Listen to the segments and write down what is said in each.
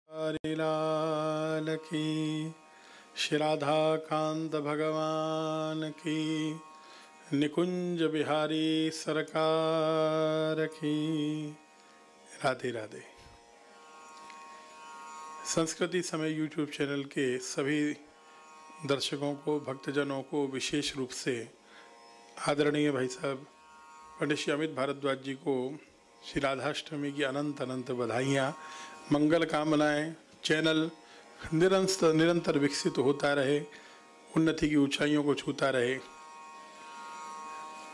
हरिलाल की, श्री राधा कांत भगवान की, निकुंज बिहारी सरकार की। राधे राधे। संस्कृति समय यूट्यूब चैनल के सभी दर्शकों को, भक्तजनों को, विशेष रूप से आदरणीय भाई साहब पंडित श्री अमित भारद्वाज जी को श्री राधाष्टमी की अनंत अनंत बधाइयाँ, मंगल कामनाएं। चैनल निरंतर विकसित होता रहे, उन्नति की ऊंचाइयों को छूता रहे।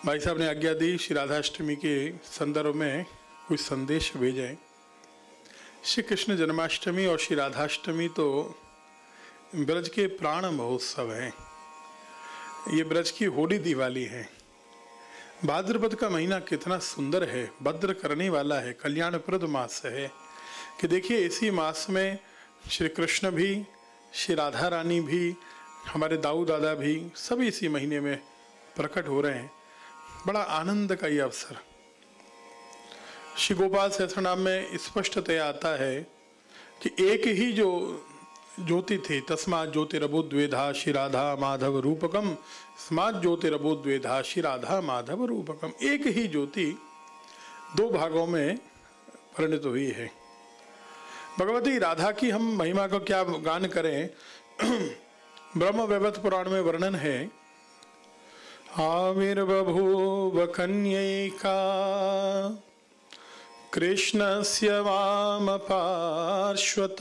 भाई साहब ने आज्ञा दी श्री राधाष्टमी के संदर्भ में कुछ संदेश भेजें। श्री कृष्ण जन्माष्टमी और श्री राधाष्टमी तो ब्रज के प्राण महोत्सव हैं। ये ब्रज की होली दिवाली है। भाद्रपद का महीना कितना सुंदर है, भद्र करने वाला है, कल्याणप्रद मास है कि देखिए इसी मास में श्री कृष्ण भी, श्री राधा रानी भी, हमारे दाऊ दादा भी सभी इसी महीने में प्रकट हो रहे हैं। बड़ा आनंद का ये अवसर। श्री गोपाल सहस्रनाम में स्पष्टतया आता है कि एक ही जो ज्योति थी, तस्मात् ज्योतिरबुद्वेधा श्री राधा माधव रूपकम, स्मात् ज्योतिरबुद्वेधा श्री राधा माधव रूपकम। एक ही ज्योति दो भागों में परिणत हुई है। भगवती राधा की हम महिमा को क्या गान करें। ब्रह्म वैवर्त पुराण में वर्णन है, आविर्बभूव कन्यैका कृष्णस्य वाम पार्श्वत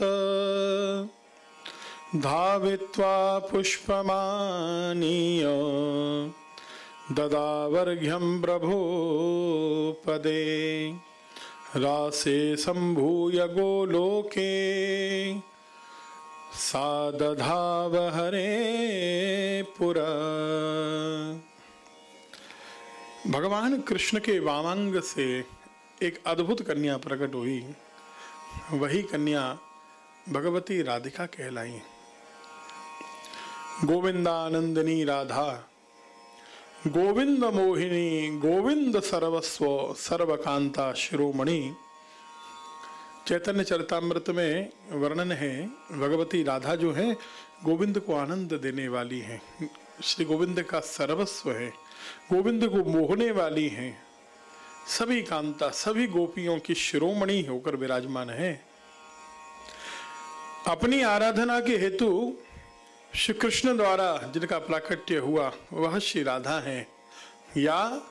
धावित्वा पुष्पमानीय ददावर्घ्यं प्रभुपदे रासे संभूय गोलोके सा दधाव हरे पुरा। भगवान कृष्ण के वामांग से एक अद्भुत कन्या प्रकट हुई। वही कन्या भगवती राधिका कहलाई। गोविंदानंदिनी राधा, गोविंद मोहिनी, गोविंद सर्वस्व सर्वकांता शिरोमणि। चैतन्य चरितामृत में वर्णन है, भगवती राधा जो है गोविंद को आनंद देने वाली है, श्री गोविंद का सर्वस्व है, गोविंद को मोहने वाली है, सभी कांता, सभी गोपियों की शिरोमणि होकर विराजमान है। अपनी आराधना के हेतु श्री कृष्ण द्वारा जिनका प्राकट्य हुआ वह श्री राधा है, या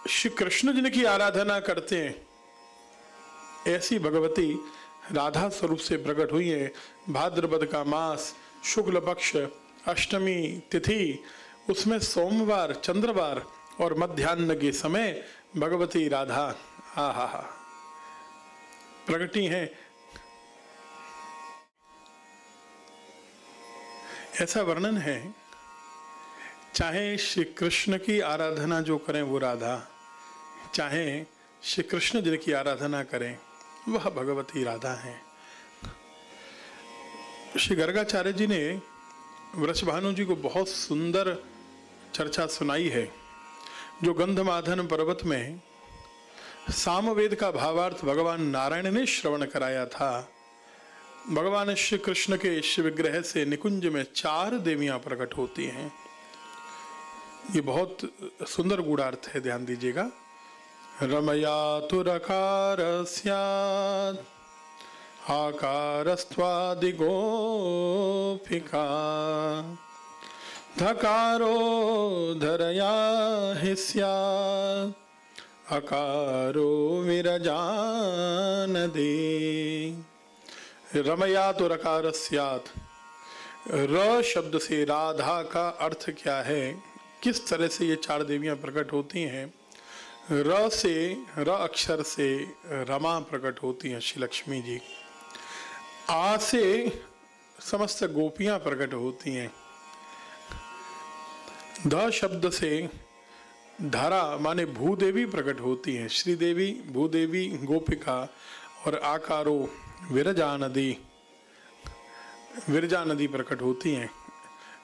श्री कृष्ण जिनकी आराधना करते हैं ऐसी भगवती राधा स्वरूप से प्रकट हुई है। भाद्रपद का मास, शुक्ल पक्ष, अष्टमी तिथि, उसमें सोमवार, चंद्रवार और मध्याह्न के समय भगवती राधा प्रकटी हैं। ऐसा वर्णन है, चाहे श्री कृष्ण की आराधना जो करें वो राधा, चाहे श्री कृष्ण जिनकी आराधना करें वह भगवती राधा है। श्री गर्गाचार्य जी ने वृषभानु जी को बहुत सुंदर चर्चा सुनाई है, जो गंधमादन पर्वत में सामवेद का भावार्थ भगवान नारायण ने श्रवण कराया था। भगवान श्री कृष्ण के शिव विग्रह से निकुंज में 4 देवियां प्रकट होती हैं। ये बहुत सुंदर गूढ़ार्थ है, ध्यान दीजिएगा। रमया तुरकार स्यात् आकारस्त्वादिगोपिका धकारो धरया हि स्यात् अकारो विरजानदे। रमया तो रकार स्यात्, र शब्द से राधा का अर्थ क्या है, किस तरह से ये 4 देवियां प्रकट होती हैं। र से, र अक्षर से रमा प्रकट होती हैं श्री लक्ष्मी जी। आ से समस्त गोपियां प्रकट होती हैं। ध शब्द से धरा माने भूदेवी प्रकट होती हैं, श्रीदेवी, भूदेवी, गोपिका। और आकारो विरजा नदी, विरजा नदी प्रकट होती हैं,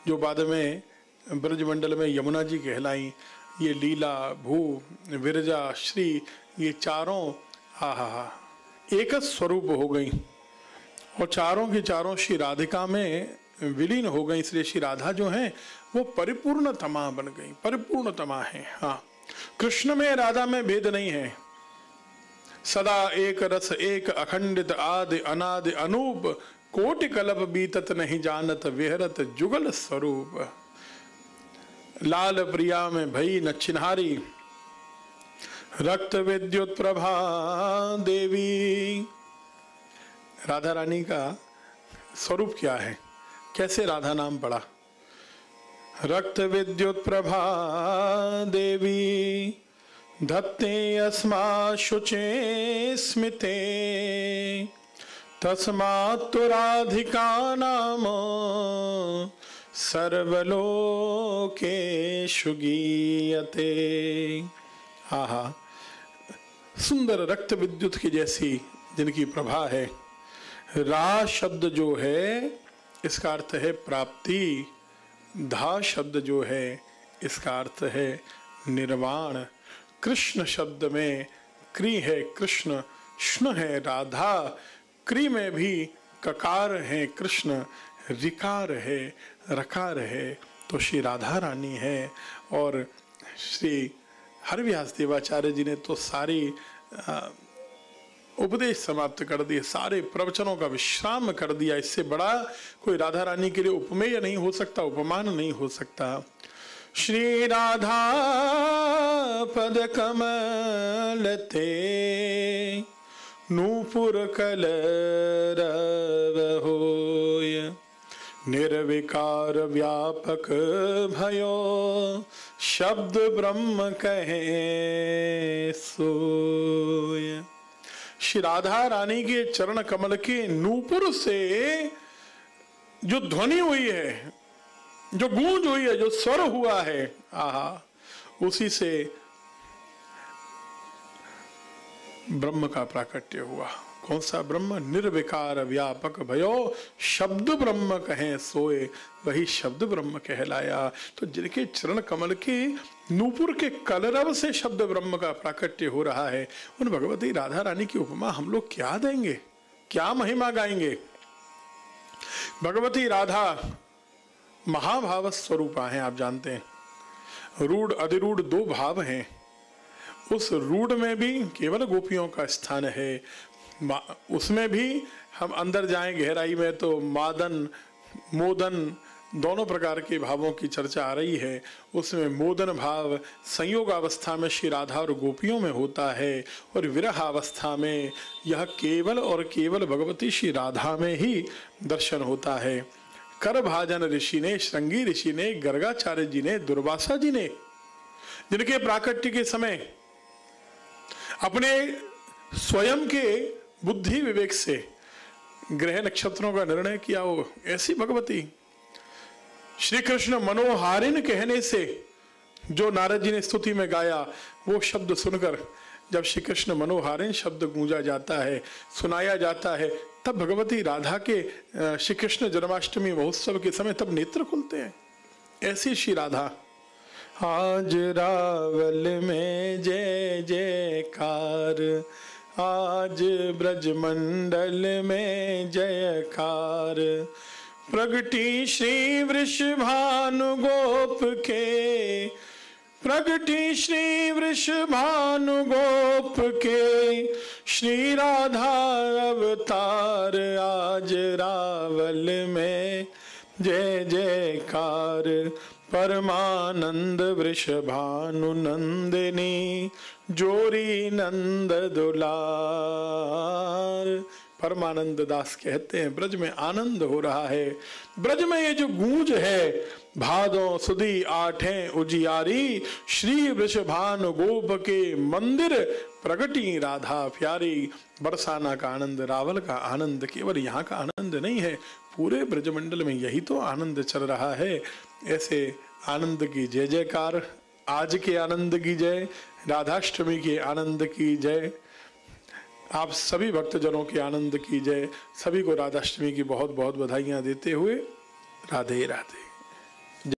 जो बाद में ब्रजमंडल में यमुना जी कहलाई। ये लीला, भू, विरजा, श्री, ये चारों एक स्वरूप हो गई और चारों की चारों श्री राधिका में विलीन हो गई, इसलिए श्री राधा जो है वो परिपूर्णतमा बन गई, परिपूर्णतमा है। हाँ, कृष्ण में राधा में भेद नहीं है, सदा एक रस एक अखंडित आदि अनादि अनूप, कोटि कलप बीतत नहीं जानत विहरत जुगल स्वरूप। लाल प्रिया में भई न चिन्हारी, रक्त विद्युत प्रभा देवी। राधा रानी का स्वरूप क्या है, कैसे राधा नाम पड़ा? रक्त विद्युत प्रभा देवी, धत्ते अस्मा शुचे स्मिते, तस्मात् राधिका नाम सर्वलोकेषु गीयते। आहा, सुंदर रक्त विद्युत की जैसी जिनकी प्रभा है। रा शब्द जो है इसका अर्थ है प्राप्ति, धा शब्द जो है इसका अर्थ है निर्वाण। कृष्ण शब्द में क्री है कृष्ण, श्न है राधा, क्री में भी ककार है कृष्ण, रिकार है रकार है, तो श्री राधा रानी है। और श्री हरव्यास देवाचार्य जी ने तो सारी उपदेश समाप्त कर दिए, सारे प्रवचनों का विश्राम कर दिया। इससे बड़ा कोई राधा रानी के लिए उपमेय नहीं हो सकता, उपमान नहीं हो सकता। श्री राधा पद कमल ते, नूपुर कलरव होय, निर्विकार व्यापक भयो, शब्द ब्रह्म कहे सोय। श्री राधा रानी के चरण कमल के नूपुर से जो ध्वनि हुई है, जो गूंज हुई है, जो स्वर हुआ है, आहा, उसी से ब्रह्म का प्राकट्य हुआ। कौन सा ब्रह्म? निर्विकार व्यापक भयो, शब्द ब्रह्म कहें सोए, वही शब्द ब्रह्म कहलाया। तो जिनके चरण कमल के नूपुर के कलरव से शब्द ब्रह्म का प्राकट्य हो रहा है, उन भगवती राधा रानी की उपमा हम लोग क्या देंगे, क्या महिमा गाएंगे? भगवती राधा महाभाव स्वरूपा हैं, आप जानते हैं। रूढ़ अधिरूढ़ दो भाव हैं। उस रूढ़ में भी केवल गोपियों का स्थान है, उसमें भी हम अंदर जाएं गहराई में तो मादन मोदन दोनों प्रकार के भावों की चर्चा आ रही है। उसमें मोदन भाव संयोग अवस्था में श्री राधा और गोपियों में होता है, और विरह अवस्था में यह केवल और केवल भगवती श्री राधा में ही दर्शन होता है। कर भाजन ऋषि ने, श्रृंगी ऋषि ने, गर्गाचार्य जी ने, दुर्वासा जी ने, जिनके प्राकट्य के समय अपने स्वयं के बुद्धि विवेक से ग्रह नक्षत्रों का निर्णय किया, हो ऐसी भगवती। श्री कृष्ण मनोहारिन कहने से जो नारद जी ने स्तुति में गाया, वो शब्द सुनकर जब श्री कृष्ण मनोहारिन शब्द गूंजा जाता है, सुनाया जाता है, तब भगवती राधा के श्री कृष्ण जन्माष्टमी महोत्सव के समय तब नेत्र खुलते हैं। ऐसी श्री राधा। आज रावल में जय जयकार, आज ब्रजमंडल में जयकार, प्रगटी श्री वृषभानु गोप के, प्रगटी श्री वृषभानु गोप के, श्री राधा अवतार आज रावल में जय जयकार, परमानंद वृषभानु नंदिनी, जोरी नंद दुलार। परमानंद दास कहते हैं ब्रज में आनंद हो रहा है। ब्रज में ये जो गूंज है, भादों सुदी आठें उजियारी, श्री वृषभानु गोप के मंदिर प्रगटी राधा प्यारी। बरसाना का आनंद, रावल का आनंद केवल यहाँ का आनंद नहीं है, पूरे ब्रजमंडल में यही तो आनंद चल रहा है। ऐसे आनंद की जय जयकार। आज के आनंद की जय, राधाष्टमी के आनंद की जय, आप सभी भक्तजनों के आनंद की जय। सभी को राधाष्टमी की बहुत बहुत बधाइयाँ देते हुए राधे राधे।